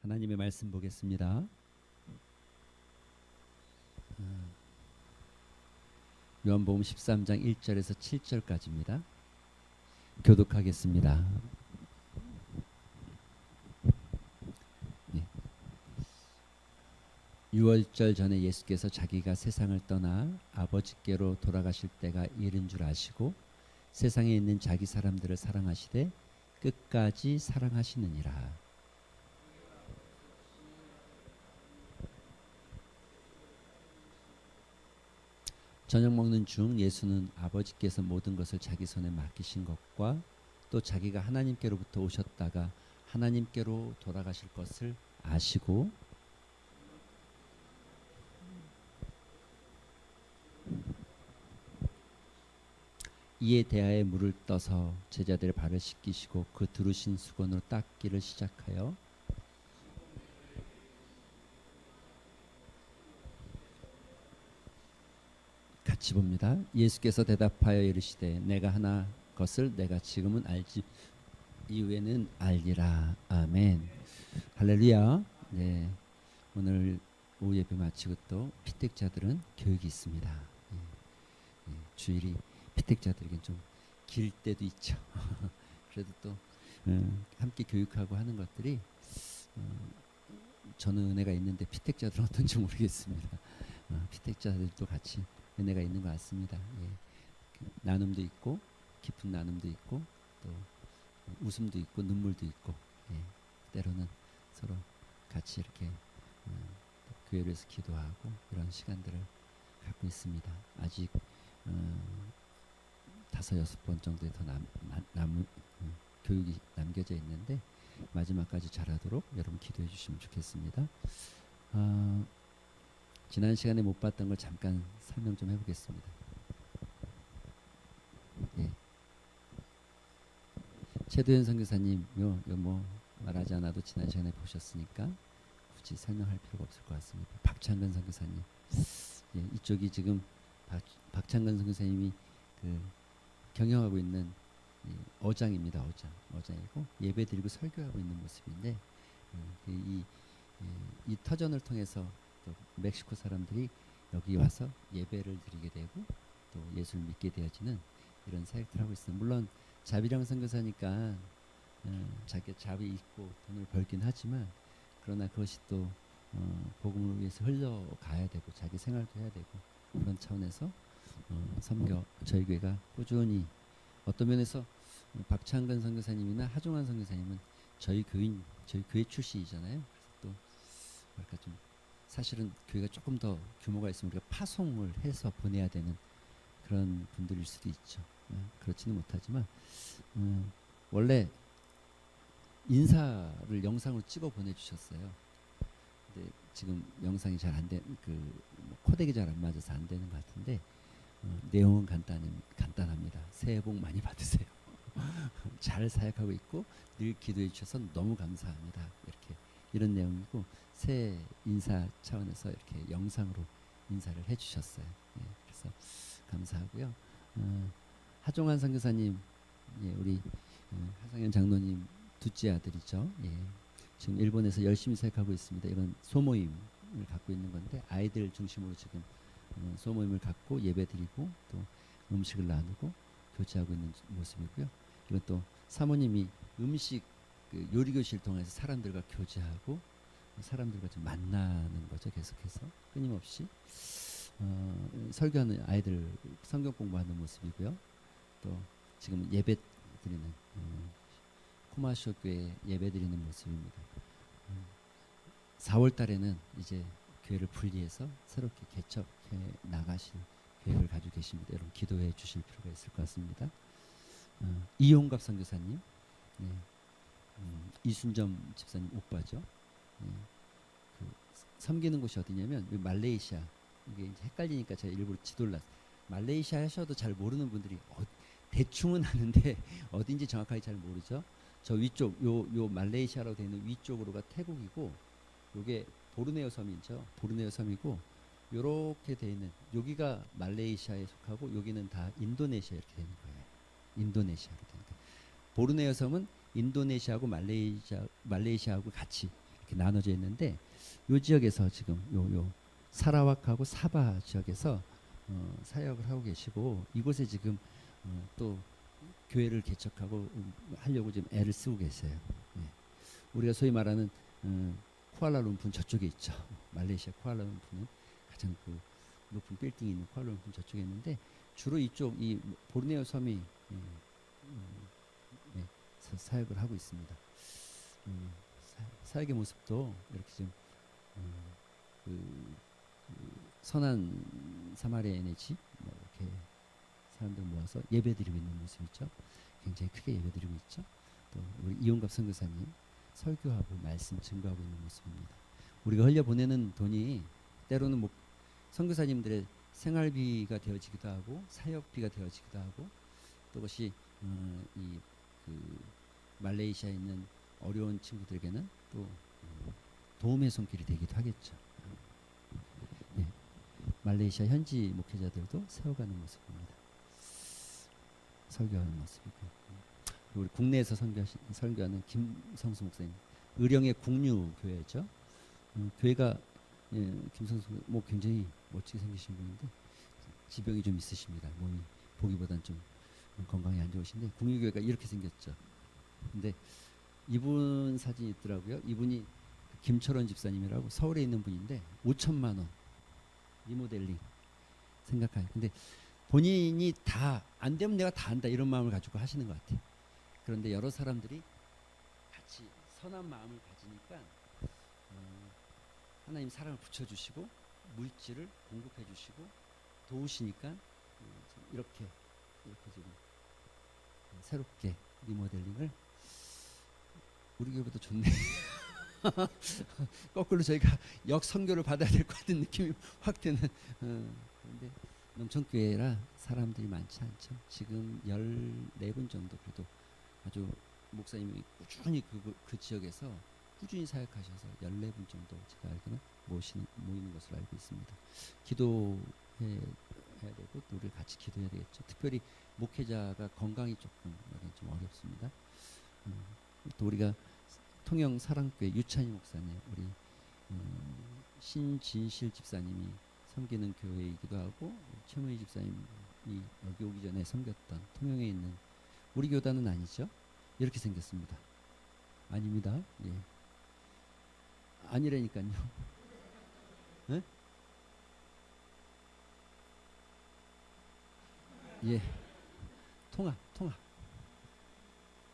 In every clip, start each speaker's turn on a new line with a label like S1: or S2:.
S1: 하나님의 말씀 보겠습니다. 요한복음 13장 1절에서 7절까지입니다. 교독하겠습니다. 네. 유월절 전에 예수께서 자기가 세상을 떠나 아버지께로 돌아가실 때가 이른 줄 아시고 세상에 있는 자기 사람들을 사랑하시되 끝까지 사랑하시느니라. 저녁 먹는 중 예수는 아버지께서 모든 것을 자기 손에 맡기신 것과 또 자기가 하나님께로부터 오셨다가 하나님께로 돌아가실 것을 아시고 이에 대하여 물을 떠서 제자들의 발을 씻기시고 그 두르신 수건으로 닦기를 시작하여 같이 봅니다. 예수께서 대답하여 이르시되 내가 하나 것을 내가 지금은 알지 이후에는 알리라. 아멘. 할렐루야. 네, 오늘 오후 예배 마치고 또 피택자들은 교육이 있습니다. 주일이 피택자들에겐 좀 길 때도 있죠. 그래도 또 함께 교육하고 하는 것들이 저는 은혜가 있는데 피택자들은 어떤지 모르겠습니다. 피택자들도 같이 은혜가 있는 것 같습니다. 나눔도 있고 깊은 나눔도 있고 또 웃음도 있고 눈물도 있고 때로는 서로 같이 이렇게 교회를 위해서 기도하고 이런 시간들을 갖고 있습니다. 아직 5-6번 정도의 더 교육이 남겨져 있는데 마지막까지 잘하도록 여러분 기도해 주시면 좋겠습니다. 지난 시간에 못 봤던 걸 잠깐 설명 좀 해보겠습니다. 최도현 선교사님 뭐 말하지 않아도 지난 시간에 보셨으니까 굳이 설명할 필요가 없을 것 같습니다. 박창근 선교사님, 이쪽이 지금 박창근 선교사님이 경영하고 있는 어장입니다. 어장이고 예배드리고 설교하고 있는 모습인데 이 터전을 통해서 또 멕시코 사람들이 여기 와서 예배를 드리게 되고 또 예수를 믿게 되어지는 이런 사역들을 하고 있습니다. 물론 자비랑 선교사니까 자기 자비 있고 돈을 벌긴 하지만 그러나 그것이 또 복음을 위해서 흘러가야 되고 자기 생활도 해야 되고 그런 차원에서 저희 교회가 꾸준히 어떤 면에서 박창근 선교사님이나 하종환 선교사님은 저희 교회 출신이잖아요. 그래서 또 뭐랄까 좀 사실은 교회가 조금 더 규모가 있으면 우리가 파송을 해서 보내야 되는 그런 분들일 수도 있죠. 그렇지는 못하지만 원래 인사를 영상으로 찍어 보내주셨어요. 근데 지금 영상이 잘 안 돼, 코덱이 잘 안 맞아서 안 되는 것 같은데 내용은 간단합니다. 새해 복 많이 받으세요. 잘 사역하고 있고 늘 기도해 주셔서 너무 감사합니다. 이런 내용이고 새해 인사 차원에서 이렇게 영상으로 인사를 해주셨어요. 그래서 감사하고요. 하종환 선교사님, 우리 하상현 장로님 둘째 아들이죠. 지금 일본에서 열심히 사역하고 있습니다. 이런 소모임을 갖고 있는 건데 아이들 중심으로 지금 소모임을 갖고 예배드리고 또 음식을 나누고 교제하고 있는 모습이고요. 이건 또 사모님이 음식 요리교실 통해서 사람들과 교제하고 사람들과 좀 만나는 거죠. 계속해서 끊임없이 설교하는 아이들 성경 공부하는 모습이고요. 또 지금 예배 드리는 코마쇼 교회 예배 드리는 모습입니다. 4월 달에는 이제 교회를 분리해서 새롭게 개척해 나가실 계획을 가지고 계십니다. 여러분 기도해 주실 필요가 있을 것 같습니다. 이용갑 선교사님, 이순점 집사님 오빠죠. 섬기는 곳이 어디냐면 말레이시아. 이게 이제 헷갈리니까 제가 일부러 지도를 놨어요. 말레이시아 하셔도 잘 모르는 분들이 대충은 아는데 어딘지 정확하게 잘 모르죠. 저 위쪽 요 말레이시아라고 되어 있는 위쪽으로가 태국이고 요게 보르네오 섬이죠. 보르네오 섬이고 요렇게 되어 있는 여기가 말레이시아에 속하고 여기는 다 인도네시아 이렇게 되는 거예요. 인도네시아로 되니까 보르네오 섬은 인도네시아하고 말레이시아하고 같이 이렇게 나눠져 있는데 요 지역에서 지금 요 사라왁하고 사바 지역에서 사역을 하고 계시고 이곳에 지금 또 교회를 개척하고 하려고 지금 애를 쓰고 계세요. 예. 우리가 소위 말하는 쿠알라룸푸르 저쪽에 있죠. 말레이시아 쿠알라룸푸르는 가장 그 높은 빌딩이 있는 쿠알라룸푸르 저쪽에 있는데 주로 이쪽 이 보르네오 섬이 사역을 하고 있습니다. 사역의 모습도 이렇게 좀 선한 사마리아인의 집 뭐 이렇게 사람들 모아서 예배드리고 있는 모습이죠. 굉장히 크게 예배드리고 있죠. 또 우리 이용갑 선교사님 설교하고 말씀 증거하고 있는 모습입니다. 우리가 흘려 보내는 돈이 때로는 뭐 선교사님들의 생활비가 되어지기도 하고 사역비가 되어지기도 하고 또 그것이 이그 말레이시아에 있는 어려운 친구들에게는 또 도움의 손길이 되기도 하겠죠. 네. 말레이시아 현지 목회자들도 세워가는 모습입니다. 설교하는 모습이고 우리 국내에서 설교하는 김성수 목사님 의령의 국류교회죠. 교회가 김성수 뭐 굉장히 멋지게 생기신 분인데 지병이 좀 있으십니다. 몸이 보기보단 좀 건강이 안 좋으신데 국류교회가 이렇게 생겼죠. 근데 이분 사진이 있더라고요. 이분이 김철원 집사님이라고 서울에 있는 분인데 5천만 원 리모델링 생각하요. 근데 본인이 다 안 되면 내가 다 한다 이런 마음을 가지고 하시는 것 같아요. 그런데 여러 사람들이 같이 선한 마음을 가지니까 하나님 사랑을 붙여주시고 물질을 공급해주시고 도우시니까 이렇게 지금 새롭게 리모델링을 우리 교회보다 좋네. 거꾸로 저희가 역선교를 받아야 될 것 같은 느낌이 확 드는 그런데 농촌교회라 사람들이 많지 않죠. 지금 14분 정도 그래도 아주 목사님이 꾸준히 그 지역에서 꾸준히 사역하셔서 14분 정도 제가 알기로는 모이는 것으로 알고 있습니다. 기도해야 되고 또 우리 같이 기도해야 되겠죠. 특별히 목회자가 건강이 조금 좀 어렵습니다. 또 우리가 통영 사랑교회 유찬희 목사님 우리 신진실 집사님이 섬기는 교회이기도 하고 최무희 집사님이 여기 오기 전에 섬겼던 통영에 있는 우리 교단은 아니죠. 이렇게 생겼습니다. 아닙니다. 예. 아니라니까요. 네? 예. 통합.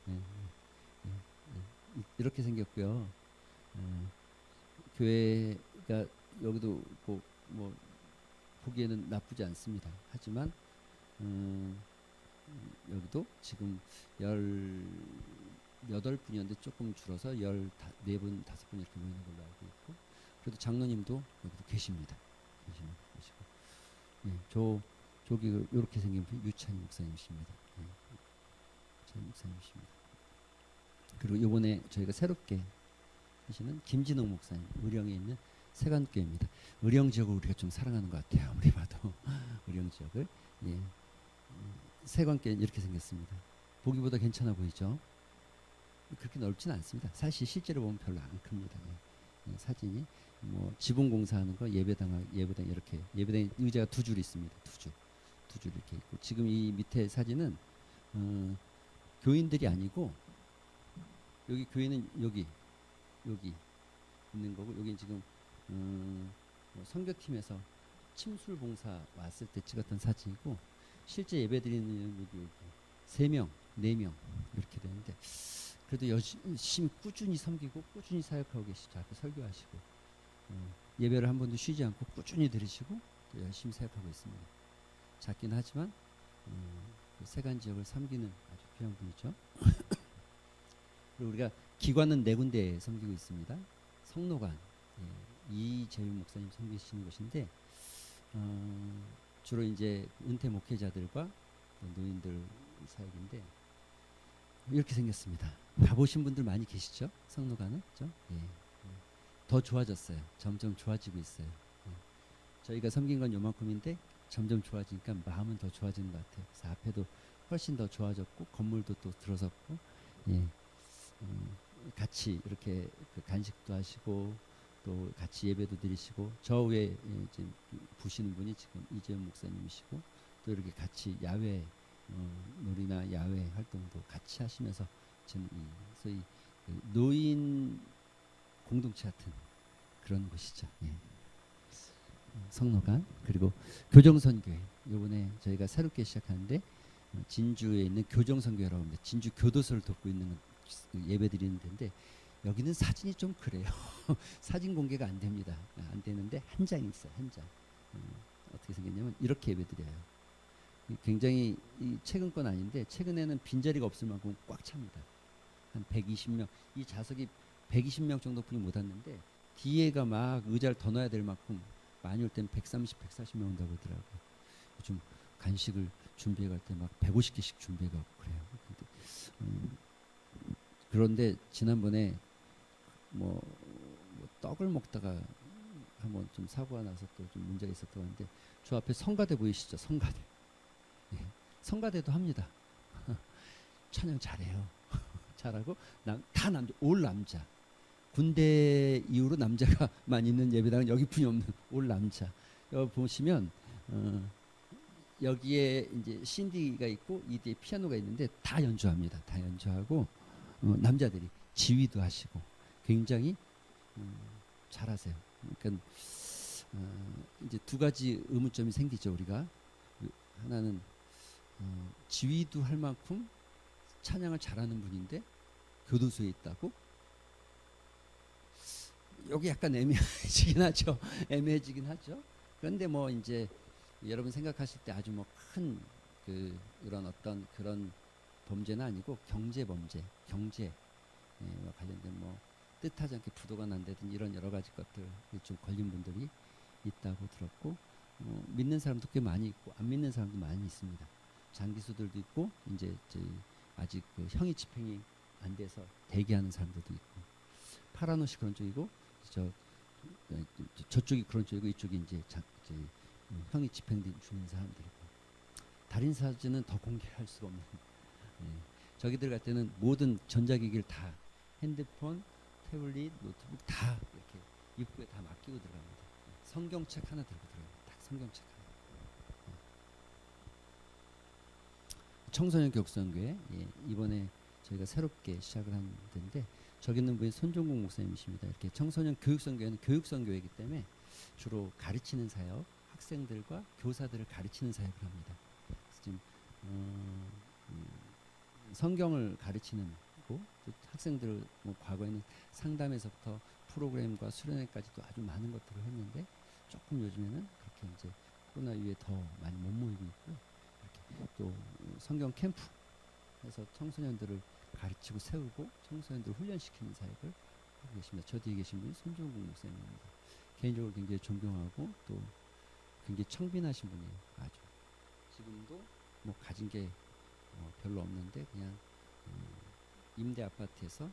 S1: 예. 이렇게 생겼고요. 교회가 여기도 뭐 보기에는 나쁘지 않습니다. 하지만 여기도 지금 18분이었는데 조금 줄어서 14분, 5분 이렇게 모이는 걸로 알고 있고 그래도 장로님도 여기도 계십니다. 계시고 예, 저기 이렇게 생긴 분 유찬희 목사님이십니다. 예, 유찬희 목사님이십니다. 그리고 이번에 저희가 새롭게 하시는 김진웅 목사님 의령에 있는 세관교회입니다. 의령 지역을 우리가 좀 사랑하는 것 같아요. 아무리 봐도 의령 지역을 예. 세관교회는 이렇게 생겼습니다. 보기보다 괜찮아 보이죠? 그렇게 넓지는 않습니다. 사실 실제로 보면 별로 안 큽니다. 예. 사진이 뭐 지붕 공사하는 거 예배당 이렇게 예배당 의자가 두 줄 있습니다. 두 줄 이렇게 있고 지금 이 밑에 사진은 교인들이 아니고 여기 교회는 여기 있는 거고 여기 지금 선교팀에서 침술 봉사 왔을 때 찍었던 사진이고 실제 예배드리는 여기 3명, 4명 이렇게 되는데 그래도 열심히 꾸준히 섬기고 꾸준히 사역하고 계시죠. 앞에 설교하시고 예배를 한 번도 쉬지 않고 꾸준히 드리시고 또 열심히 사역하고 있습니다. 작긴 하지만 그 세간 지역을 섬기는 아주 귀한 분이죠. 그리고 우리가 기관은 4군데 섬기고 있습니다. 성노관 이재윤 목사님 섬기시는 곳인데 주로 이제 은퇴 목회자들과 노인들 사역인데 이렇게 생겼습니다. 가보신 분들 많이 계시죠? 성노관은 그렇죠? 예. 더 좋아졌어요. 점점 좋아지고 있어요. 저희가 섬긴 건 요만큼인데 점점 좋아지니까 마음은 더 좋아지는 것 같아요. 그래서 앞에도 훨씬 더 좋아졌고 건물도 또 들어섰고 예. 같이 이렇게 그 간식도 하시고 또 같이 예배도 드리시고 저 위에 지금 부시는 분이 지금 이재용 목사님이시고 또 이렇게 같이 야외 놀이나 야외 활동도 같이 하시면서 지금 소위 그 노인 공동체 같은 그런 곳이죠. 예. 성로관 그리고 교정선교회 이번에 저희가 새롭게 시작하는데 진주에 있는 교정선교회라고 합니다. 진주 교도소를 돕고 있는 예배 드리는 데인데 여기는 사진이 좀 그래요. 사진 공개가 안 됩니다. 안 되는데 한 장이 있어요. 한 장. 어떻게 생겼냐면 이렇게 예배 드려요. 굉장히 최근 건 아닌데 최근에는 빈자리가 없을 만큼 꽉 찹니다. 한 120명 이 좌석이 120명 정도 분이 못 왔는데 뒤에가 막 의자를 더 넣어야 될 만큼 많이 올 때는 130, 140명 온다고 그러더라고요. 요즘 간식을 준비해 갈 때 막 150개씩 준비해 가고 그래요. 그런데 지난번에 뭐 떡을 먹다가 한번 좀 사고가 나서 또 좀 문제가 있었다고 하는데 저 앞에 성가대 보이시죠? 성가대. 예, 성가대도 합니다. 찬양 잘해요. 잘하고 다 남자, 올 남자. 군대 이후로 남자가 많이 있는 예배당은 여기뿐이 없는 올 남자. 여기 보시면 여기에 이제 신디가 있고 이 뒤에 피아노가 있는데 다 연주합니다. 다 연주하고 남자들이 지휘도 하시고 굉장히 잘하세요. 그러니까 이제 두 가지 의문점이 생기죠. 우리가 하나는 지휘도 할 만큼 찬양을 잘하는 분인데 교도소에 있다고? 여기 약간 애매해지긴 하죠. 애매해지긴 하죠. 그런데 뭐 이제 여러분 생각하실 때 아주 뭐 큰 그런 어떤 그런 범죄는 아니고 경제 범죄, 경제와 관련된 뭐 뜻하지 않게 부도가 난다든지 이런 여러 가지 것들 좀 걸린 분들이 있다고 들었고 믿는 사람도 꽤 많이 있고 안 믿는 사람도 많이 있습니다. 장기수들도 있고 이제 아직 그 형이 집행이 안 돼서 대기하는 사람들도 있고 파란 옷이 그런 쪽이고 저쪽이 그런 쪽이고 이쪽이 이제 형이 집행된 중인 사람들이고 달인 사진은 더 공개할 수가 없는 저기들 갈 때는 모든 전자기기를 다 핸드폰, 태블릿, 노트북 다 이렇게 입구에 다 맡기고 들어갑니다. 성경책 하나 들고 들어갑니다. 딱 성경책 하나. 청소년 교육선교회 이번에 저희가 새롭게 시작을 한 데인데 저기 있는 분이 손종국 목사님이십니다. 이렇게 청소년 교육선교회는 교육선교회이기 때문에 주로 가르치는 사역, 학생들과 교사들을 가르치는 사역을 합니다. 그래서 지금 성경을 가르치는 거, 학생들을 뭐 과거에는 상담에서부터 프로그램과 수련회까지도 아주 많은 것들을 했는데 조금 요즘에는 그렇게 이제 코로나 이후에 더 많이 못 모이고 있고요. 이렇게 또 성경 캠프 해서 청소년들을 가르치고 세우고 청소년들을 훈련시키는 사역을 하고 계십니다. 저 뒤에 계신 분이 손종국 목사님입니다. 개인적으로 굉장히 존경하고 또 굉장히 청빈하신 분이에요. 아주 지금도 뭐 가진 게 별로 없는데 그냥 임대 아파트에서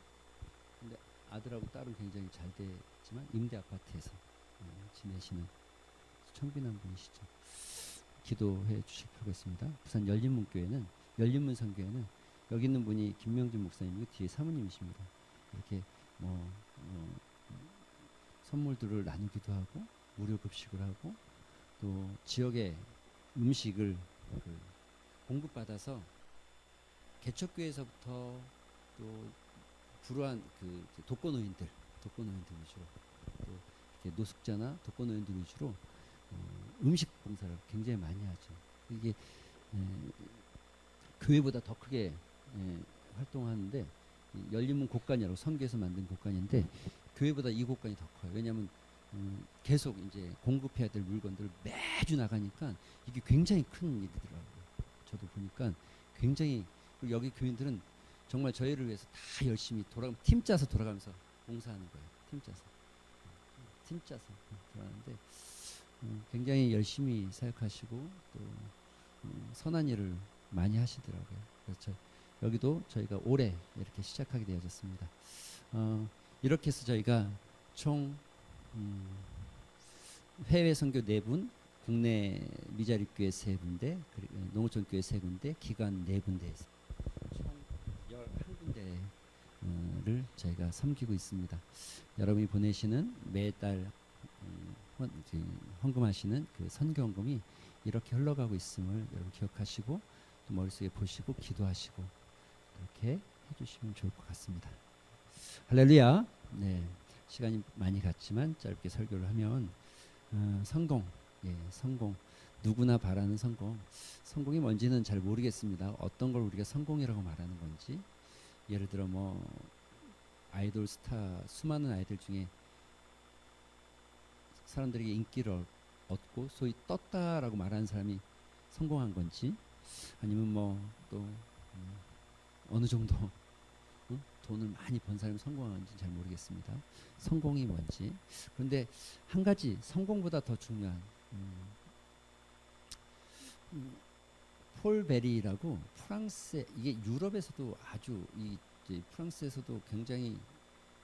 S1: 근데 아들하고 딸은 굉장히 잘 되지만 임대 아파트에서 지내시는 청빈한 분이시죠. 기도해 주실 필요가 있습니다. 부산 열린문교회는 열린문선교회는 여기 있는 분이 김명준 목사님이고 뒤에 사모님이십니다. 이렇게 선물들을 나누기도 하고 무료 급식을 하고 또 지역의 음식을 공급받아서 개척교회에서부터 또 불우한 독거노인들 위주로 또 이렇게 노숙자나 독거노인들 위주로 음식 봉사를 굉장히 많이 하죠. 이게 교회보다 더 크게 활동하는데 열린문 곳간이라고 선교에서 만든 곳간인데 교회보다 이 곳간이 더 커요. 왜냐하면 계속 이제 공급해야 될 물건들을 매주 나가니까 이게 굉장히 큰 일이더라고요. 저도 보니까 굉장히 그리고 여기 교인들은 정말 저희를 위해서 다 열심히 팀 짜서 돌아가면서 봉사하는 거예요. 팀 짜서 돌아가는데 굉장히 열심히 사역하시고 또 선한 일을 많이 하시더라고요. 그래서 여기도 저희가 올해 이렇게 시작하게 되어졌습니다. 이렇게 해서 저희가 총 해외 선교 4분, 국내 미자립교회 3군데, 농어촌교회 3군데, 기관 4군데에서 총 11군데를 교회를 저희가 섬기고 있습니다. 여러분이 보내시는 매달 헌금하시는 그 선교헌금이 이렇게 흘러가고 있음을 여러분 기억하시고 또 머릿속에 보시고 기도하시고 이렇게 해주시면 좋을 것 같습니다. 할렐루야. 네, 시간이 많이 갔지만 짧게 설교를 하면 성공, 성공. 누구나 바라는 성공. 성공이 뭔지는 잘 모르겠습니다. 어떤 걸 우리가 성공이라고 말하는 건지. 예를 들어 뭐 아이돌 스타 수많은 아이들 중에 사람들에게 인기를 얻고 소위 떴다라고 말하는 사람이 성공한 건지, 아니면 뭐 또 어느 정도 돈을 많이 번 사람이 성공한 건지 잘 모르겠습니다. 성공이 뭔지. 그런데 한 가지 성공보다 더 중요한 폴 베리라고 프랑스에, 이게 유럽에서도 아주 이제 프랑스에서도 굉장히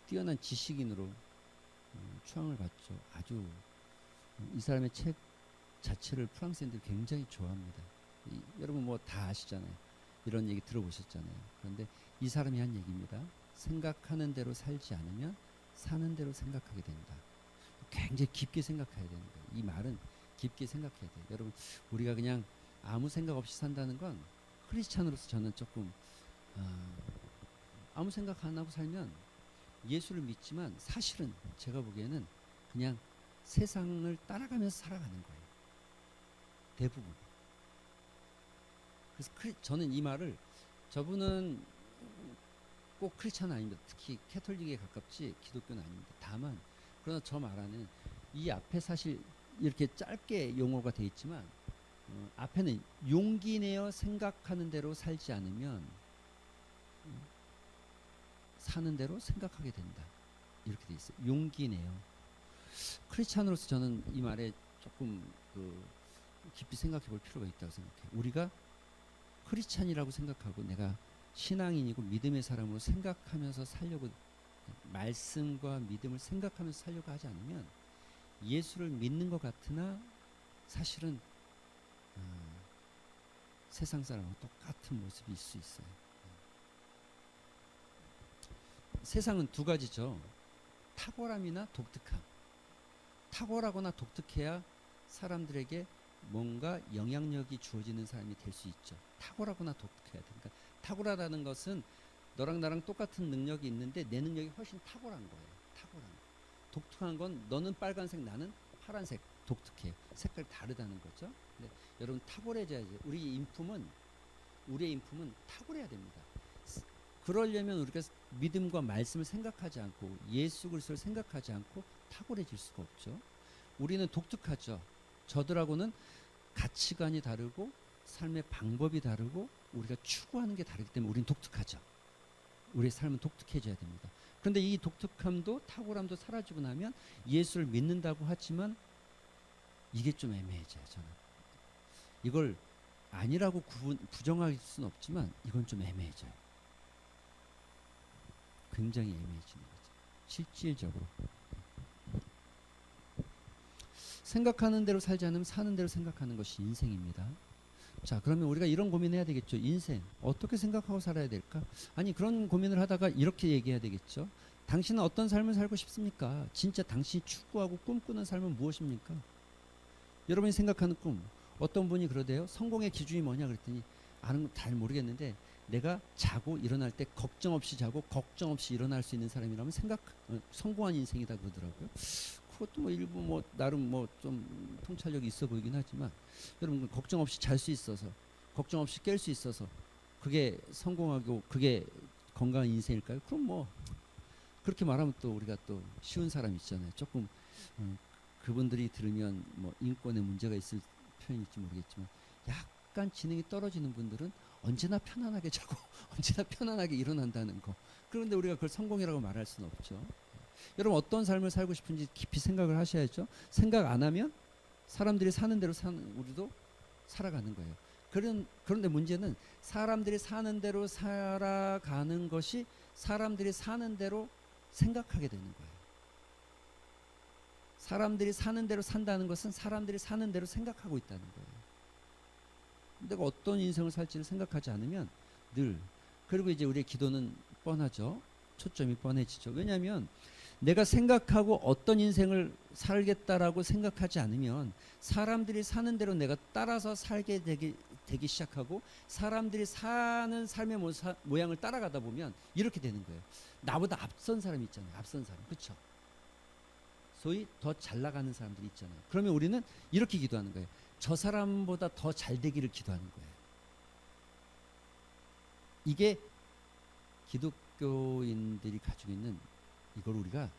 S1: 뛰어난 지식인으로 추앙을 받죠. 아주 이 사람의 책 자체를 프랑스인들이 굉장히 좋아합니다. 여러분 뭐 다 아시잖아요. 이런 얘기 들어보셨잖아요. 그런데 이 사람이 한 얘기입니다. 생각하는 대로 살지 않으면 사는 대로 생각하게 된다. 굉장히 깊게 생각해야 되는 거예요. 이 말은 깊게 생각해야 돼요. 여러분, 우리가 그냥 아무 생각 없이 산다는 건, 크리스찬으로서 저는 조금 아무 생각 안 하고 살면 예수를 믿지만 사실은 제가 보기에는 그냥 세상을 따라가면서 살아가는 거예요. 대부분. 그래서 저는 이 말을, 저분은 꼭 크리스찬은 아닙니다. 특히 캐톨릭에 가깝지 기독교는 아닙니다. 다만 그러나 저 말하는 이 앞에 사실 이렇게 짧게 용어가 돼 있지만 앞에는 용기 내어 생각하는 대로 살지 않으면 사는 대로 생각하게 된다. 이렇게 돼 있어요. 용기 내어. 크리스찬으로서 저는 이 말에 조금 깊이 생각해 볼 필요가 있다고 생각해요. 우리가 크리스찬이라고 생각하고 내가 신앙인이고 믿음의 사람으로 생각하면서 살려고, 말씀과 믿음을 생각하면서 살려고 하지 않으면 예수를 믿는 것 같으나 사실은 세상 사람과 똑같은 모습일 수 있어요. 세상은 두 가지죠. 탁월함이나 독특함. 탁월하거나 독특해야 사람들에게 뭔가 영향력이 주어지는 사람이 될 수 있죠. 탁월하거나 독특해야 되니까. 탁월하다는 것은 너랑 나랑 똑같은 능력이 있는데 내 능력이 훨씬 탁월한 거예요. 탁월한 거. 독특한 건 너는 빨간색, 나는 파란색. 독특해. 색깔이 다르다는 거죠. 근데 여러분, 탁월해져야죠. 우리의 인품은 탁월해야 됩니다. 그러려면 우리가 믿음과 말씀을 생각하지 않고 예수 그리스도를 생각하지 않고 탁월해질 수가 없죠. 우리는 독특하죠. 저들하고는 가치관이 다르고 삶의 방법이 다르고 우리가 추구하는 게 다르기 때문에 우리는 독특하죠. 우리의 삶은 독특해져야 됩니다. 그런데 이 독특함도 탁월함도 사라지고 나면 예수를 믿는다고 하지만 이게 좀 애매해져요. 저는 이걸 아니라고 부정할 수는 없지만 이건 좀 애매해져요. 굉장히 애매해지는 거죠. 실질적으로 생각하는 대로 살지 않으면 사는 대로 생각하는 것이 인생입니다. 자, 그러면 우리가 이런 고민해야 되겠죠. 인생 어떻게 생각하고 살아야 될까? 아니, 그런 고민을 하다가 이렇게 얘기해야 되겠죠. 당신은 어떤 삶을 살고 싶습니까? 진짜 당신이 추구하고 꿈꾸는 삶은 무엇입니까? 여러분이 생각하는 꿈. 어떤 분이 그러대요. 성공의 기준이 뭐냐 그랬더니 아는 거 잘 모르겠는데 내가 자고 일어날 때 걱정 없이 자고 걱정 없이 일어날 수 있는 사람이라면 성공한 인생이다 그러더라고요. 그것도 뭐 일부 뭐 나름 뭐 좀 통찰력이 있어 보이긴 하지만 여러분, 걱정 없이 잘 수 있어서, 걱정 없이 깰 수 있어서 그게 성공하고 그게 건강한 인생일까요? 그럼 뭐 그렇게 말하면 또 우리가 또 쉬운 사람 있잖아요. 조금 그분들이 들으면 뭐 인권에 문제가 있을 표현일지 모르겠지만 약간 지능이 떨어지는 분들은 언제나 편안하게 자고 언제나 편안하게 일어난다는 거. 그런데 우리가 그걸 성공이라고 말할 수는 없죠. 여러분, 어떤 삶을 살고 싶은지 깊이 생각을 하셔야죠. 생각 안 하면 사람들이 사는 대로 우리도 살아가는 거예요. 그런데 문제는 사람들이 사는 대로 살아가는 것이 사람들이 사는 대로 생각하게 되는 거예요. 사람들이 사는 대로 산다는 것은 사람들이 사는 대로 생각하고 있다는 거예요. 내가 어떤 인생을 살지를 생각하지 않으면 늘, 그리고 이제 우리의 기도는 뻔하죠. 초점이 뻔해지죠. 왜냐하면 내가 생각하고 어떤 인생을 살겠다라고 생각하지 않으면 사람들이 사는 대로 내가 따라서 살게 되기 시작하고 사람들이 사는 삶의 모양을 따라가다 보면 이렇게 되는 거예요. 나보다 앞선 사람 있잖아요. 앞선 사람. 그렇죠? 소위 더 잘 나가는 사람들이 있잖아요. 그러면 우리는 이렇게 기도하는 거예요. 저 사람보다 더 잘 되기를 기도하는 거예요. 이게 기독교인들이 가지고 있는 이걸 우리가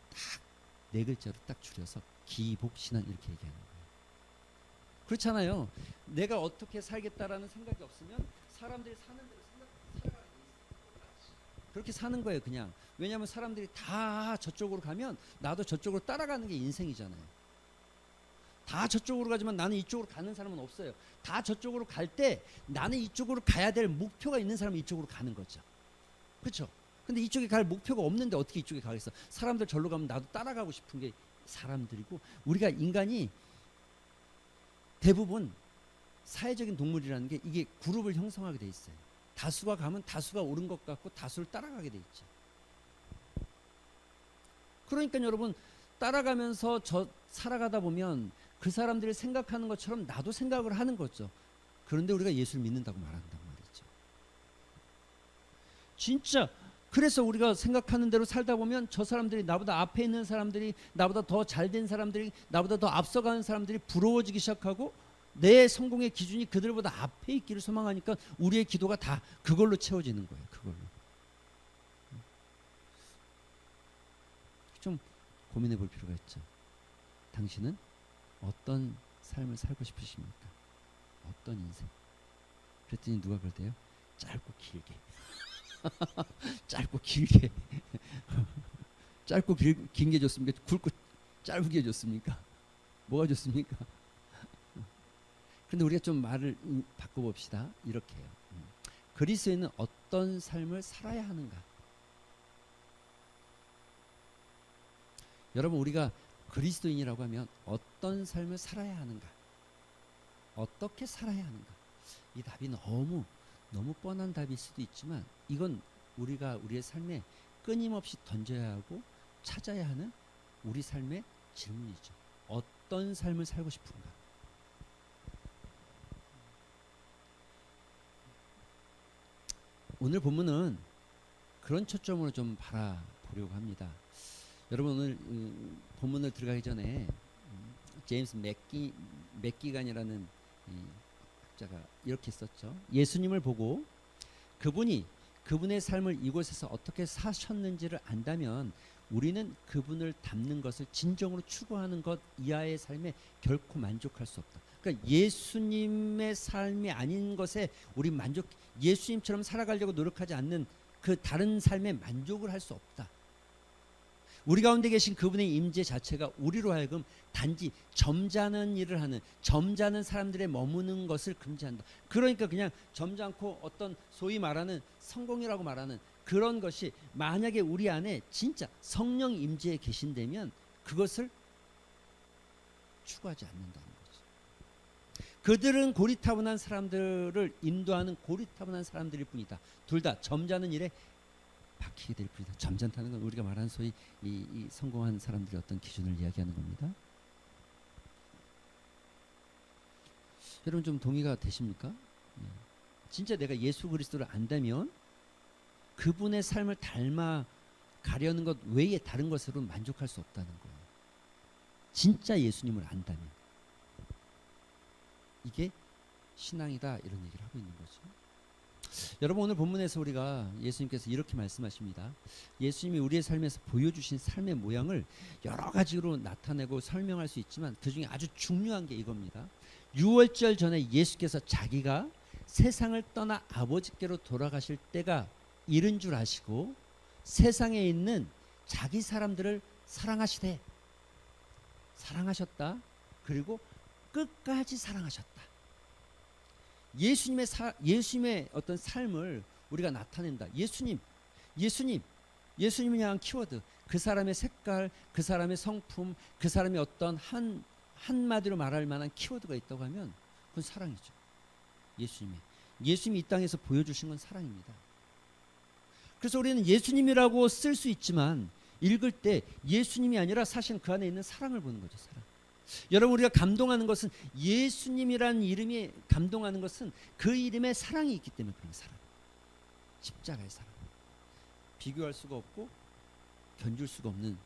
S1: 딱 네 글자로 딱 줄여서 기복신앙 이렇게 얘기하는 거예요. 그렇잖아요. 내가 어떻게 살겠다라는 생각이 없으면 사람들이 사는 대로 살아가는 게 그렇게 사는 거예요. 그냥. 왜냐하면 사람들이 다 저쪽으로 가면 나도 저쪽으로 따라가는 게 인생이잖아요. 다 저쪽으로 가지만 나는 이쪽으로 가는 사람은 없어요. 다 저쪽으로 갈 때 나는 이쪽으로 가야 될 목표가 있는 사람은 이쪽으로 가는 거죠. 그렇죠? 근데 이쪽에 갈 목표가 없는데 어떻게 이쪽에 가겠어? 사람들 절로 가면 나도 따라가고 싶은 게 사람들이고, 우리가 인간이 대부분 사회적인 동물이라는 게 이게 그룹을 형성하게 돼 있어요. 다수가 가면 다수가 옳은 것 같고 다수를 따라가게 돼 있죠. 그러니까 여러분, 따라가면서 살아가다 보면 그 사람들이 생각하는 것처럼 나도 생각을 하는 거죠. 그런데 우리가 예수를 믿는다고 말한단 말이죠. 진짜 그래서 우리가 생각하는 대로 살다 보면 저 사람들이, 나보다 앞에 있는 사람들이, 나보다 더 잘된 사람들이, 나보다 더 앞서가는 사람들이 부러워지기 시작하고 내 성공의 기준이 그들보다 앞에 있기를 소망하니까 우리의 기도가 다 그걸로 채워지는 거예요. 그걸로. 좀 고민해 볼 필요가 있죠. 당신은 어떤 삶을 살고 싶으십니까? 어떤 인생? 그랬더니 누가 그러대요? 짧고 길게. 짧고 길게. 짧고 긴 게 좋습니까? 굵고 짧게 좋습니까? 뭐가 좋습니까? 근데 우리가 좀 말을 바꿔봅시다. 이렇게 해요. 그리스도인은 어떤 삶을 살아야 하는가? 여러분, 우리가 그리스도인이라고 하면 어떤 삶을 살아야 하는가? 어떻게 살아야 하는가? 이 답이 너무 뻔한 답일 수도 있지만 이건 우리가 우리의 삶에 끊임없이 던져야 하고 찾아야 하는 우리 삶의 질문이죠. 어떤 삶을 살고 싶은가? 오늘 본문은 그런 초점으로 좀 바라보려고 합니다. 여러분, 오늘 본문을 들어가기 전에 제임스 맥기간이라는 학자가 이렇게 썼죠. 예수님을 보고 그분의 삶을 이곳에서 어떻게 사셨는지를 안다면 우리는 그분을 닮는 것을 진정으로 추구하는 것 이하의 삶에 결코 만족할 수 없다. 그러니까 예수님의 삶이 아닌 것에 우리 예수님처럼 살아가려고 노력하지 않는 그 다른 삶에 만족을 할 수 없다. 우리 가운데 계신 그분의 임재 자체가 우리로 하여금 단지 점잖은 일을 하는, 점잖은 사람들의 머무는 것을 금지한다. 그러니까 그냥 점잖고 어떤 소위 말하는 성공이라고 말하는 그런 것이 만약에 우리 안에 진짜 성령 임재에 계신다면 그것을 추구하지 않는다는 거죠. 그들은 고리타분한 사람들을 인도하는 고리타분한 사람들일 뿐이다. 둘 다 점잖은 일에 박히게 될 뿐이다. 점잖다는 건 우리가 말하는 소위 이 성공한 사람들의 어떤 기준을 이야기하는 겁니다. 여러분, 좀 동의가 되십니까? 진짜 내가 예수 그리스도를 안다면 그분의 삶을 닮아 가려는 것 외에 다른 것으로는 만족할 수 없다는 거예요. 진짜 예수님을 안다면. 이게 신앙이다, 이런 얘기를 하고 있는 거죠. 여러분, 오늘 본문에서 우리가 예수님께서 이렇게 말씀하십니다. 예수님이 우리의 삶에서 보여주신 삶의 모양을 여러 가지로 나타내고 설명할 수 있지만 그 중에 아주 중요한 게 이겁니다. 유월절 전에 예수께서 자기가 세상을 떠나 아버지께로 돌아가실 때가 이른 줄 아시고 세상에 있는 자기 사람들을 사랑하셨다. 그리고 끝까지 사랑하셨다. 예수님의 어떤 삶을 우리가 나타낸다. 예수님을 향한 키워드, 그 사람의 색깔, 그 사람의 성품, 그 사람의 어떤 한마디로 말할 만한 키워드가 있다고 하면 그건 사랑이죠. 예수님이 이 땅에서 보여주신 건 사랑입니다. 그래서 우리는 예수님이라고 쓸 수 있지만 읽을 때 예수님이 아니라 사실 그 안에 있는 사랑을 보는 거죠. 사랑. 여러분, 우리가 감동하는 것은 예수님이라는 이름이 감동하는 것은 그 이름에 사랑이 있기 때문에 그런 사랑. 십자가의 사랑. 비교할 수가 없고 견줄 수가 없는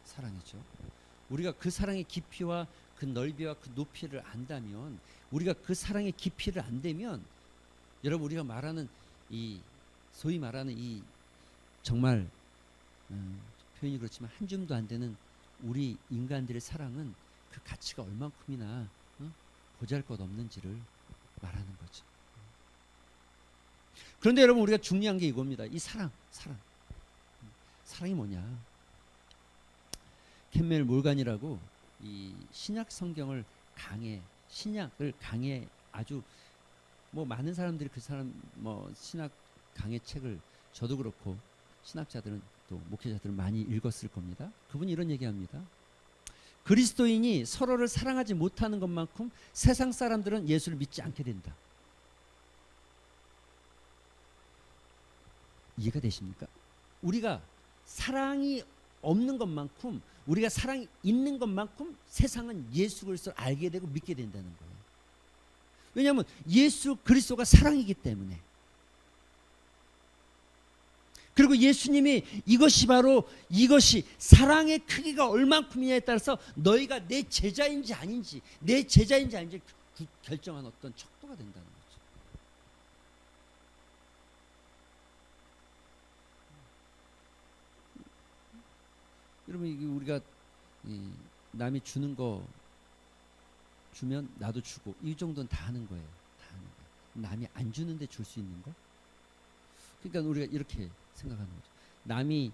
S1: 사랑이죠. 우리가 그 사랑의 깊이와 그 넓이와 그 높이를 안다면, 우리가 그 사랑의 깊이를 안다면, 여러분, 우리가 말하는 이 소위 말하는 이 정말 표현이 그렇지만 한 줌도 안 되는 우리 인간들의 사랑은 그 가치가 얼만큼이나 보잘것없는지를 말하는 거죠. 그런데 여러분, 우리가 중요한 게 이겁니다. 이 사랑이 뭐냐? 캔멜 몰간이라고 이 신약 성경을 신약을 강해 아주 뭐 많은 사람들이 그 사람 뭐 신학 강해 책을, 저도 그렇고 신학자들은 또 목회자들은 많이 읽었을 겁니다. 그분이 이런 얘기합니다. 그리스도인이 서로를 사랑하지 못하는 것만큼 세상 사람들은 예수를 믿지 않게 된다. 이해가 되십니까? 우리가 사랑이 없는 것만큼, 우리가 사랑이 있는 것만큼 세상은 예수 그리스도를 알게 되고 믿게 된다는 거예요. 왜냐하면 예수 그리스도가 사랑이기 때문에. 그리고 예수님이 이것이 사랑의 크기가 얼만큼이냐에 따라서 너희가 내 제자인지 아닌지 결정한 어떤 척도가 된다는 거죠. 여러분, 우리가 남이 주는 거 주면 나도 주고, 이 정도는 다 하는 거예요. 남이 안 주는데 줄 수 있는 거? 그러니까 우리가 이렇게 생각하는 거죠. 남이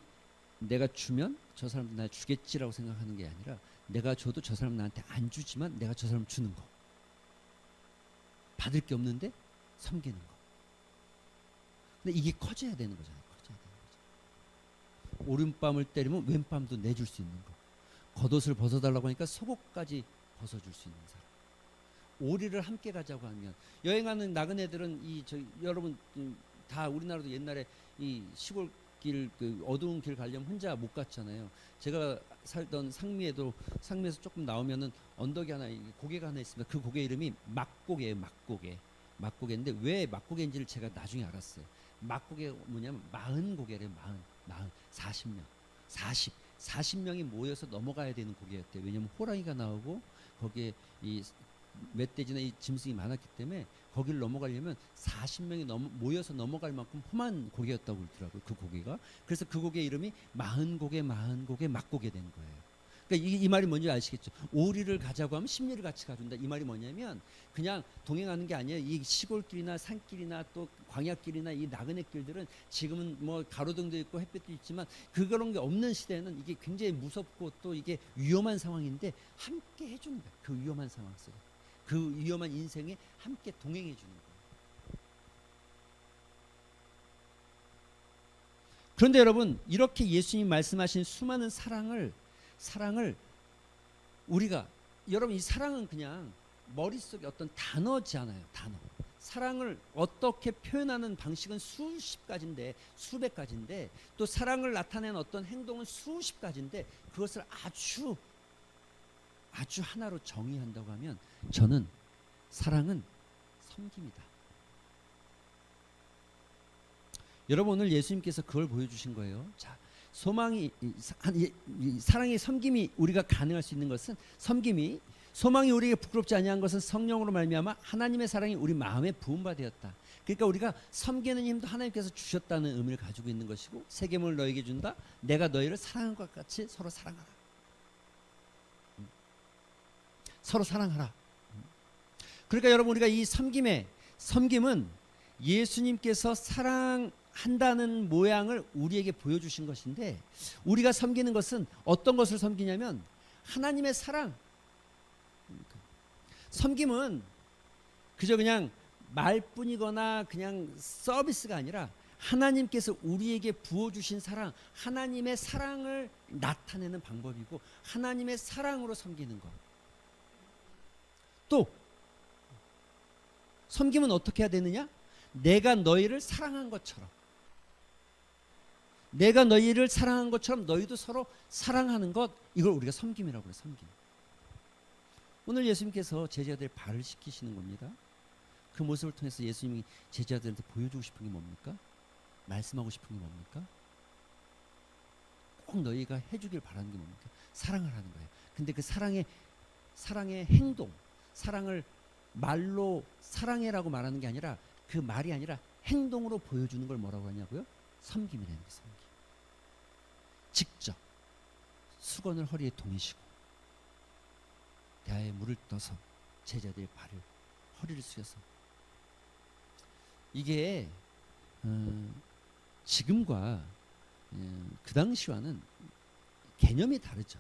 S1: 내가 주면 저 사람도 나 주겠지라고 생각하는 게 아니라, 내가 줘도 저 사람 나한테 안 주지만 내가 저 사람 주는 거. 받을 게 없는데 섬기는 거. 근데 이게 커져야 되는 거잖아요. 오른밤을 때리면 왼밤도 내줄 수 있는 거. 겉옷을 벗어달라고 하니까 속옷까지 벗어줄 수 있는 사람. 오리를 함께 가자고 하면, 여행하는 나그네들은 여러분 다 우리나라도 옛날에 이 시골길 그 어두운 길 가려면 혼자 못 갔잖아요. 제가 살던 상미에서 조금 나오면은 언덕이 하나, 고개가 하나 있습니다. 그 고개 이름이 막고개예요. 막고개인데 왜 막고개인지를 제가 나중에 알았어요. 막고개가 뭐냐면 40고개래요. 40명이 모여서 넘어가야 되는 고개였대요. 왜냐면 호랑이가 나오고 거기에 이 멧돼지나 이 짐승이 많았기 때문에 거기를 넘어가려면 40명이 모여서 넘어갈 만큼 험한 고개였다고 그러더라고요. 그 고개가. 그래서 그 고개 이름이 40고개 막고개 된 거예요. 그러니까 이 말이 뭔지 아시겠죠? 오리를 가자고 하면 심리를 같이 가준다. 이 말이 뭐냐면 그냥 동행하는 게 아니에요. 이 시골길이나 산길이나 또 광야길이나 이 나그네 길들은 지금은 뭐 가로등도 있고 햇빛도 있지만 그런 게 없는 시대에는 이게 굉장히 무섭고 또 이게 위험한 상황인데 함께 해주는 거예요. 그 위험한 상황 속에, 그 위험한 인생에 함께 동행해 주는 거예요. 그런데 여러분, 이렇게 예수님 말씀하신 수많은 사랑을 우리가, 여러분, 이 사랑은 그냥 머릿속에 어떤 단어지 않아요. 단어. 사랑을 어떻게 표현하는 방식은 수십 가지인데, 수백 가지인데, 또 사랑을 나타내는 어떤 행동은 수십 가지인데, 그것을 아주 하나로 정의한다고 하면, 저는 사랑은 섬김이다. 여러분, 오늘 예수님께서 그걸 보여주신 거예요. 자, 사랑의 섬김이 우리가 가능할 수 있는 것은, 소망이 우리에게 부끄럽지 아니한 것은 성령으로 말미암아 하나님의 사랑이 우리 마음에 부음바 되었다. 그러니까 우리가 섬기는 힘도 하나님께서 주셨다는 의미를 가지고 있는 것이고, 새 계명을 너에게 준다. 내가 너희를 사랑한 것 같이 서로 사랑하라. 서로 사랑하라. 그러니까 여러분, 우리가 이 섬김은 예수님께서 사랑한다는 모양을 우리에게 보여주신 것인데, 우리가 섬기는 것은 어떤 것을 섬기냐면 하나님의 사랑. 섬김은 그저 그냥 말뿐이거나 그냥 서비스가 아니라 하나님께서 우리에게 부어주신 사랑, 하나님의 사랑을 나타내는 방법이고, 하나님의 사랑으로 섬기는 것. 또 섬김은 어떻게 해야 되느냐? 내가 너희를 사랑한 것처럼. 내가 너희를 사랑한 것처럼 너희도 서로 사랑하는 것, 이걸 우리가 섬김이라고 그래요. 섬김. 오늘 예수님께서 제자들 발을 씻기시는 겁니다. 그 모습을 통해서 예수님이 제자들한테 보여주고 싶은 게 뭡니까? 말씀하고 싶은 게 뭡니까? 꼭 너희가 해주길 바라는 게 뭡니까? 사랑을 하는 거예요. 근데 그 사랑의 행동, 사랑을 말로 사랑해라고 말하는 게 아니라, 그 말이 아니라 행동으로 보여주는 걸 뭐라고 하냐고요? 섬김이라는 게 섬김. 직접 수건을 허리에 동이시고 대야에 물을 떠서 제자들의 발을, 허리를 숙여서, 이게 지금과 그 당시와는 개념이 다르죠.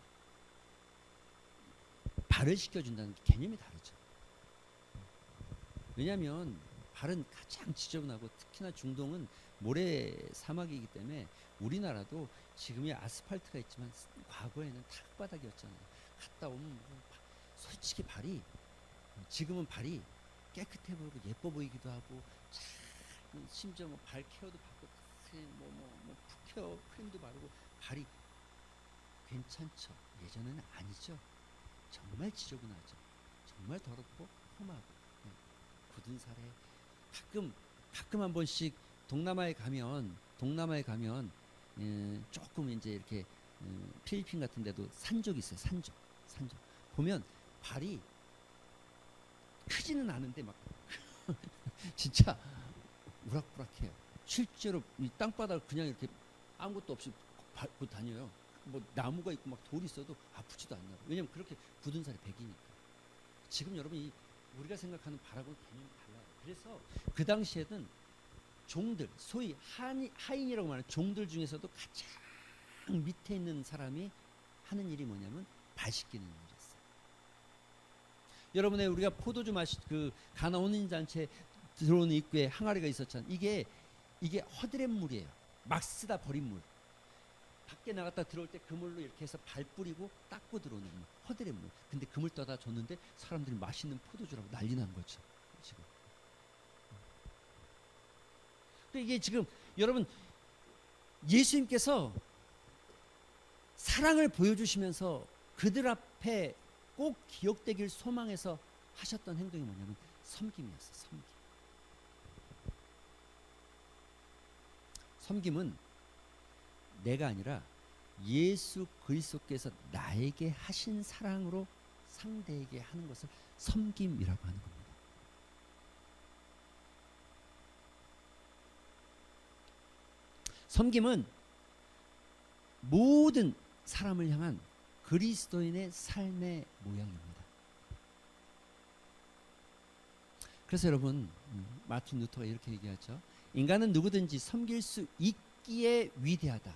S1: 발을 씻겨준다는 개념이 다르죠. 왜냐하면 발은 가장 지저분하고, 특히나 중동은 모래 사막이기 때문에, 우리나라도 지금의 아스팔트가 있지만 과거에는 탁바닥이었잖아요. 갔다 오면 솔직히 발이, 지금은 발이 깨끗해 보이고 예뻐 보이기도 하고, 심지어 뭐 발 케어도 받고, 뭐 풋케어 크림도 바르고, 발이 괜찮죠. 예전에는 아니죠. 정말 지저분하죠. 정말 더럽고 험하고, 굳은 살에 가끔 한 번씩 동남아에 가면 조금 이제 이렇게 필리핀 같은 데도 산적이 있어요. 산적 보면 발이 크지는 않은데 막 진짜 우락부락해요. 실제로 이 땅바닥을 그냥 이렇게 아무것도 없이 밟고 다녀요. 뭐 나무가 있고 막 돌이 있어도 아프지도 않나요. 왜냐면 그렇게 굳은 살이 백이니까. 지금 여러분, 우리가 생각하는 발하고는 개념이 달라요. 그래서 그 당시에는 종들, 소위 하인이라고 말하는 종들 중에서도 가장 밑에 있는 사람이 하는 일이 뭐냐면 발 씻기는 일이었어요. 여러분의 우리가 포도주 그 가나 혼인잔치에 들어오는 입구에 항아리가 있었잖아요. 이게 허드렛 물이에요. 막 쓰다 버린 물. 밖에 나갔다 들어올 때 그 물로 이렇게 해서 발 뿌리고 닦고 들어오는 물, 허드렛 물. 근데 그 물 떠다 줬는데 사람들이 맛있는 포도주라고 난리 난 거죠. 지금. 이게 지금 여러분, 예수님께서 사랑을 보여주시면서 그들 앞에 꼭 기억되길 소망해서 하셨던 행동이 뭐냐면 섬김이었어요. 섬김. 섬김은 내가 아니라 예수 그리스도께서 나에게 하신 사랑으로 상대에게 하는 것을 섬김이라고 하는 겁니다. 섬김은 모든 사람을 향한 그리스도인의 삶의 모양입니다. 그래서 여러분, 마틴 루터가 이렇게 얘기하죠. 인간은 누구든지 섬길 수 있기에 위대하다.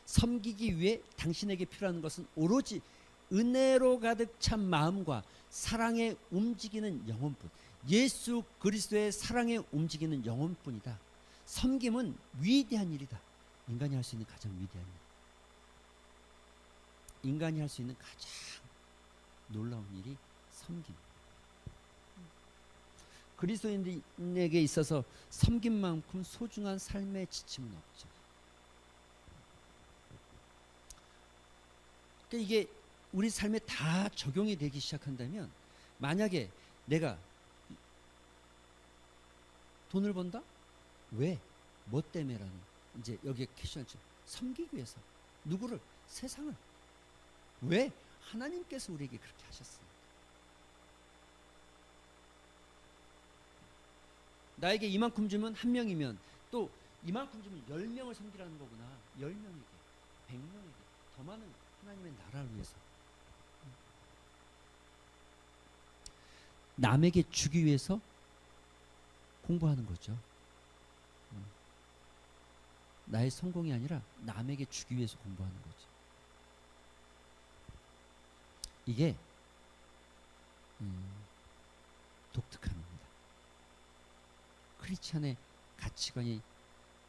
S1: 섬기기 위해 당신에게 필요한 것은 오로지 은혜로 가득 찬 마음과 사랑에 움직이는 영혼뿐, 예수 그리스도의 사랑에 움직이는 영혼뿐이다. 섬김은 위대한 일이다. 인간이 할 수 있는 가장 위대한 일, 인간이 할 수 있는 가장 놀라운 일이 섬김. 그리스도인에게 있어서 섬김만큼 소중한 삶의 지침은 없죠. 그러니까 이게 우리 삶에 다 적용이 되기 시작한다면, 만약에 내가 돈을 번다? 왜? 뭐 때문에라는, 이제 여기에 퀘션이죠. 섬기기 위해서. 누구를? 세상을. 왜? 하나님께서 우리에게 그렇게 하셨습니다. 나에게 이만큼 주면 한 명이면, 또 이만큼 주면 10명을 섬기라는 거구나. 10명에게, 100명에게, 더 많은 하나님의 나라를 위해서. 남에게 주기 위해서 공부하는 거죠. 나의 성공이 아니라 남에게 주기 위해서 공부하는 거죠. 이게 독특한 겁니다. 크리스찬의 가치관이,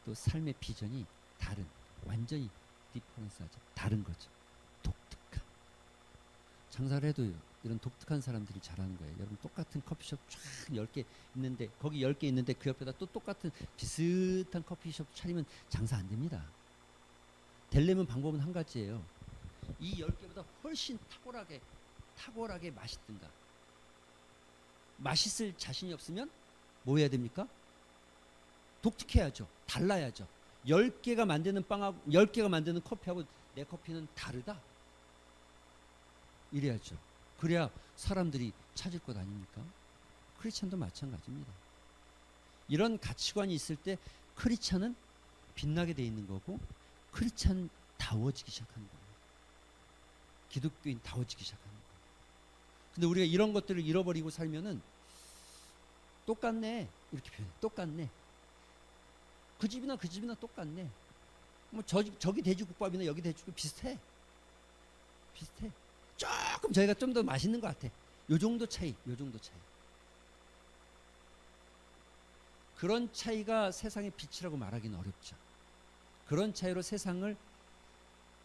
S1: 또 삶의 비전이 다른, 완전히 디퍼런스하죠. 다른 거죠. 독특한. 장사를 해도 이런 독특한 사람들이 잘하는 거예요. 여러분, 똑같은 커피숍 쫙 10개 있는데, 거기 10개 있는데 그 옆에다 또 똑같은 비슷한 커피숍 차리면 장사 안 됩니다. 되려면 방법은 한 가지예요. 이 10개보다 훨씬 탁월하게 맛있든가. 맛있을 자신이 없으면 뭐 해야 됩니까? 독특해야죠. 달라야죠. 10개가 만드는 빵하고 10개가 만드는 커피하고 내 커피는 다르다. 이래야죠. 그래야 사람들이 찾을 것 아닙니까? 크리스찬도 마찬가지입니다. 이런 가치관이 있을 때 크리스찬은 빛나게 돼 있는 거고 크리스찬다워지기 시작하는 거예요. 기독교인다워지기 시작하는 거예요. 근데 우리가 이런 것들을 잃어버리고 살면은 똑같네 이렇게 표현해. 똑같네. 그 집이나 똑같네. 뭐 저기 돼지국밥이나 여기 돼지국밥 비슷해. 조금 저희가 좀 더 맛있는 것 같아. 요 정도 차이. 그런 차이가 세상의 빛이라고 말하기는 어렵죠. 그런 차이로 세상을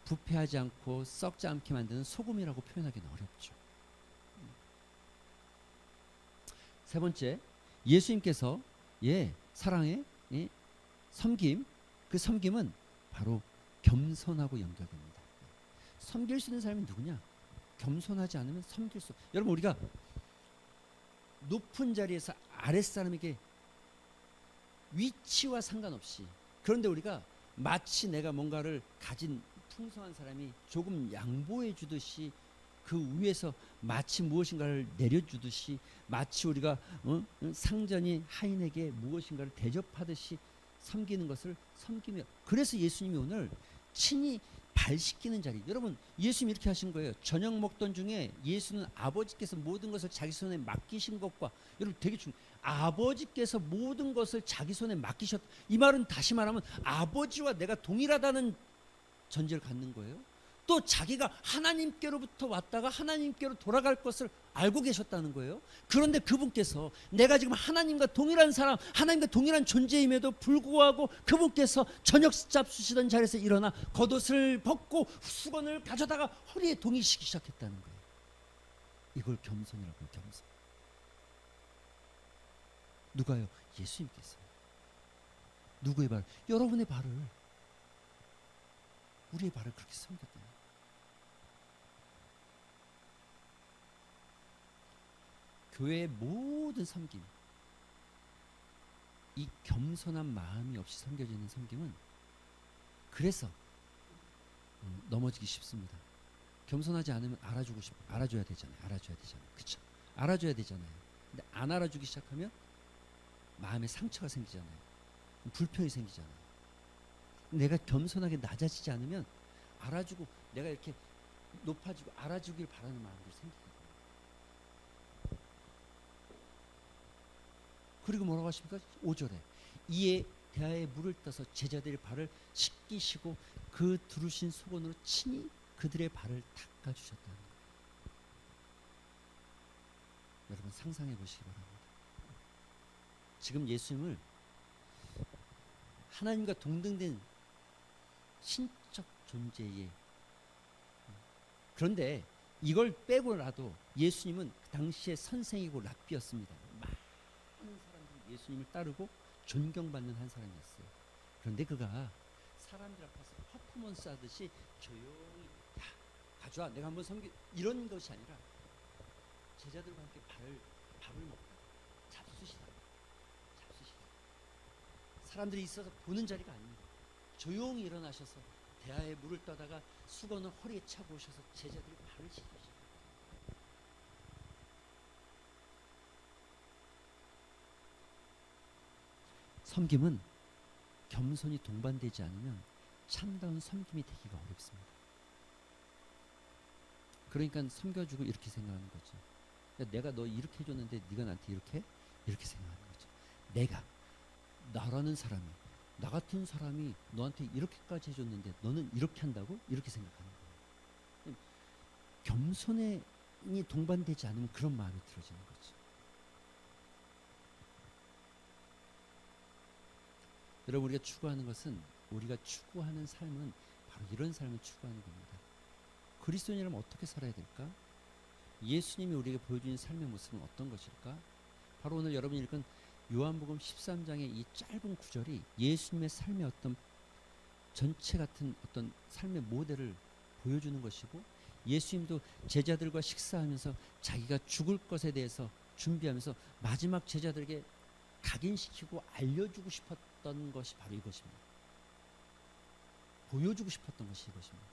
S1: 부패하지 않고 썩지 않게 만드는 소금이라고 표현하기는 어렵죠. 세 번째, 예수님께서 사랑의 섬김, 그 섬김은 바로 겸손하고 연결됩니다. 섬길 수 있는 사람이 누구냐? 겸손하지 않으면 섬길 수. 여러분 우리가 높은 자리에서 아랫사람에게 위치와 상관없이, 그런데 우리가 마치 내가 뭔가를 가진 풍성한 사람이 조금 양보해 주듯이 그 위에서 마치 무엇인가를 내려주듯이, 마치 우리가 상전이 하인에게 무엇인가를 대접하듯이 섬기는 것을 섬기며, 그래서 예수님이 오늘 친히 발 씻기는 자리. 여러분 예수님 이렇게 하신 거예요. 저녁 먹던 중에 예수는 아버지께서 모든 것을 자기 손에 맡기신 것과, 여러분 되게 아버지께서 모든 것을 자기 손에 맡기셨. 이 말은 다시 말하면 아버지와 내가 동일하다는 전제를 갖는 거예요. 또 자기가 하나님께로부터 왔다가 하나님께로 돌아갈 것을 알고 계셨다는 거예요. 그런데 그분께서 내가 지금 하나님과 동일한 사람, 하나님과 동일한 존재임에도 불구하고 그분께서 저녁 잡수시던 자리에서 일어나 겉옷을 벗고 수건을 가져다가 허리에 동이시기 시작했다는 거예요. 이걸 겸손이라고 해요. 겸손. 누가요? 예수님께서. 누구의 발? 여러분의 발을, 우리의 발을 그렇게 섬겼다. 교회의 모든 섬김, 이 겸손한 마음이 없이 섬겨지는 섬김은 그래서 넘어지기 쉽습니다. 겸손하지 않으면 알아줘야 되잖아요. 그렇죠? 알아줘야 되잖아요. 근데 안 알아주기 시작하면 마음에 상처가 생기잖아요. 불평이 생기잖아요. 내가 겸손하게 낮아지지 않으면 알아주고 내가 이렇게 높아지고 알아주길 바라는 마음들이 생기거든요. 그리고 뭐라고 하십니까? 5절에 이에 대하에 물을 떠서 제자들의 발을 씻기시고 그 두르신 수건으로 친히 그들의 발을 닦아주셨다는 거예요. 여러분 상상해 보시기 바랍니다. 지금 예수님을 하나님과 동등된 신적 존재에, 그런데 이걸 빼고라도 예수님은 그 당시의 선생이고 랍비였습니다. 많은 사람들이 예수님을 따르고 존경받는 한 사람이었어요. 그런데 그가 사람들 앞에서 퍼포먼스 하듯이 조용히 가져와 내가 한번 섬기, 이런 것이 아니라 제자들과 함께 밥을 먹다 잡수시다 사람들이 있어서 보는 자리가 아닙니다. 조용히 일어나셔서 대야에 물을 떠다가 수건을 허리에 차고 오셔서 제자들이 발을 씻기시죠. 섬김은 겸손이 동반되지 않으면 참다운 섬김이 되기가 어렵습니다. 그러니까 섬겨주고 이렇게 생각하는 거죠. 내가 너 이렇게 해줬는데 네가 나한테 이렇게 생각하는 거죠. 내가 나라는 사람이, 나 같은 사람이 너한테 이렇게까지 해줬는데 너는 이렇게 한다고? 이렇게 생각하는 거예요. 겸손이 동반되지 않으면 그런 마음이 들어지는 거죠. 여러분 우리가 추구하는 것은, 우리가 추구하는 삶은 바로 이런 삶을 추구하는 겁니다. 그리스도인이라면 어떻게 살아야 될까? 예수님이 우리에게 보여주는 삶의 모습은 어떤 것일까? 바로 오늘 여러분이 읽은 요한복음 13장의 이 짧은 구절이 예수님의 삶의 어떤 전체 같은 어떤 삶의 모델을 보여주는 것이고, 예수님도 제자들과 식사하면서 자기가 죽을 것에 대해서 준비하면서 마지막 제자들에게 각인시키고 알려주고 싶었던 것이 바로 이것입니다. 보여주고 싶었던 것이 이것입니다.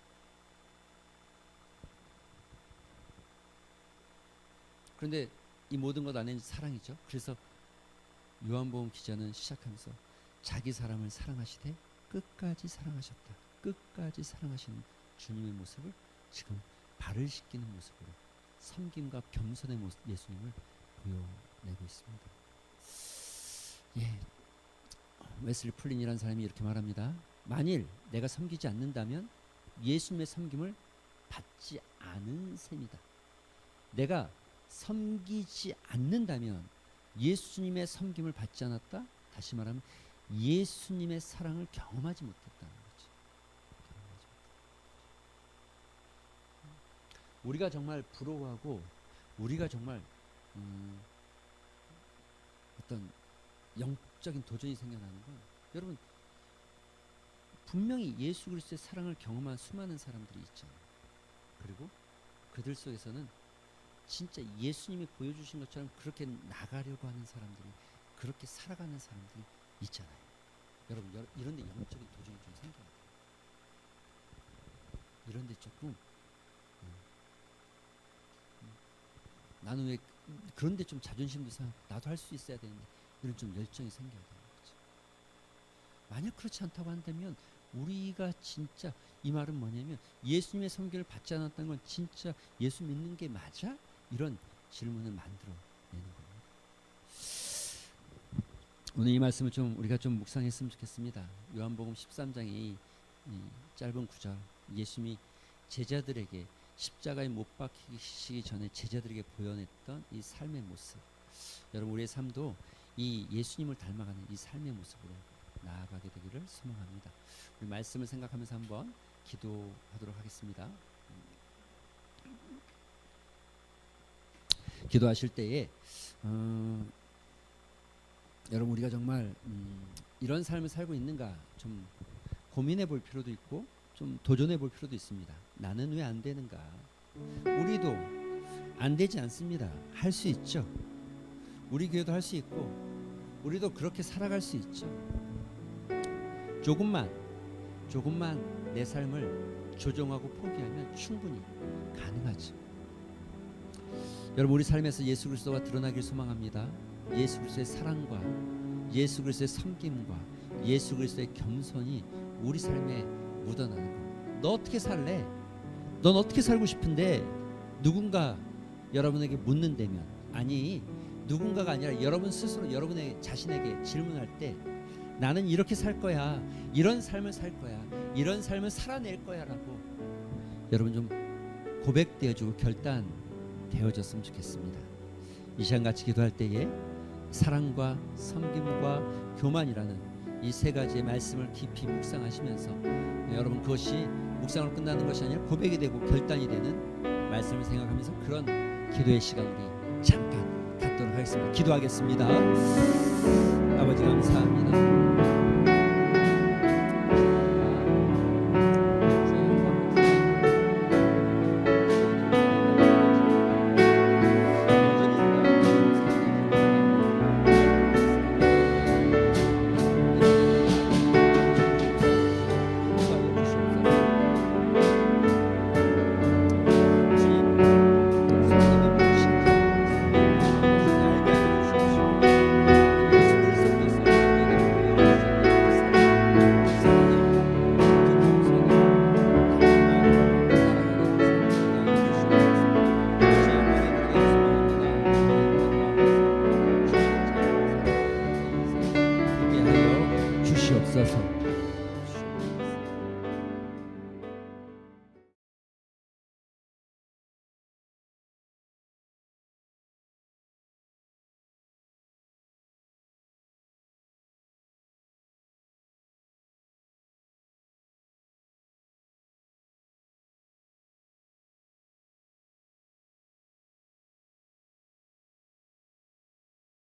S1: 그런데 이 모든 것 안에는 사랑이죠. 그래서 요한복음 기자는 시작하면서 자기 사람을 사랑하시되 끝까지 사랑하셨다. 끝까지 사랑하시는 주님의 모습을 지금 발을 씻기는 모습으로 섬김과 겸손의 모습, 예수님을 보여내고 있습니다. 예, 웨슬리 플린이라는 사람이 이렇게 말합니다. 만일 내가 섬기지 않는다면 예수님의 섬김을 받지 않은 셈이다. 내가 섬기지 않는다면 예수님의 섬김을 받지 않았다. 다시 말하면 예수님의 사랑을 경험하지 못했다는 거죠. 우리가 정말 부러워하고 우리가 정말 어떤 영적인 도전이 생겨나는 건, 여러분 분명히 예수 그리스도의 사랑을 경험한 수많은 사람들이 있잖아요. 그리고 그들 속에서는 진짜 예수님이 보여주신 것처럼 그렇게 나가려고 하는 사람들이, 그렇게 살아가는 사람들이 있잖아요. 여러분 이런데 영적인 도전이 좀 생겨야 돼요. 이런데 조금 나는 왜 그런데 좀 자존심도 상하고 나도 할 수 있어야 되는데, 이런 좀 열정이 생겨야 되는 거죠. 만약 그렇지 않다고 한다면 우리가 진짜, 이 말은 뭐냐면 예수님의 섬기를 받지 않았다는 건 진짜 예수 믿는 게 맞아? 이런 질문을 만들어내는 겁니다. 오늘 이 말씀을 좀 우리가 좀 묵상했으면 좋겠습니다. 요한복음 13장의 이 짧은 구절, 예수님이 제자들에게 십자가에 못 박히시기 전에 제자들에게 보여냈던 이 삶의 모습, 여러분 우리의 삶도 이 예수님을 닮아가는 이 삶의 모습으로 나아가게 되기를 소망합니다. 우리 말씀을 생각하면서 한번 기도하도록 하겠습니다. 기도하실 때에 여러분 우리가 정말 이런 삶을 살고 있는가 좀 고민해 볼 필요도 있고 좀 도전해 볼 필요도 있습니다. 나는 왜 안 되는가? 우리도 안 되지 않습니다. 할 수 있죠. 우리 교회도 할 수 있고 우리도 그렇게 살아갈 수 있죠. 조금만 내 삶을 조정하고 포기하면 충분히 가능하죠. 여러분 우리 삶에서 예수 그리스도가 드러나길 소망합니다. 예수 그리스도의 사랑과 예수 그리스도의 섬김과 예수 그리스도의 겸손이 우리 삶에 묻어나는 것. 너 어떻게 살래? 넌 어떻게 살고 싶은데 누군가 여러분에게 묻는다면, 아니 누군가가 아니라 여러분 스스로 여러분의 자신에게 질문할 때 나는 이렇게 살 거야, 이런 삶을 살 거야, 이런 삶을 살아낼 거야 라고 여러분 좀 고백되어주고 결단되어졌으면 좋겠습니다. 이 시간같이 기도할 때에 사랑과 섬김과 교만이라는 이 세 가지의 말씀을 깊이 묵상하시면서 여러분 그것이 묵상으로 끝나는 것이 아니라 고백이 되고 결단이 되는 말씀을 생각하면서 그런 기도의 시간 우리 잠깐 갖도록 하겠습니다. 기도하겠습니다. 아버지 감사합니다. 주시옵소서.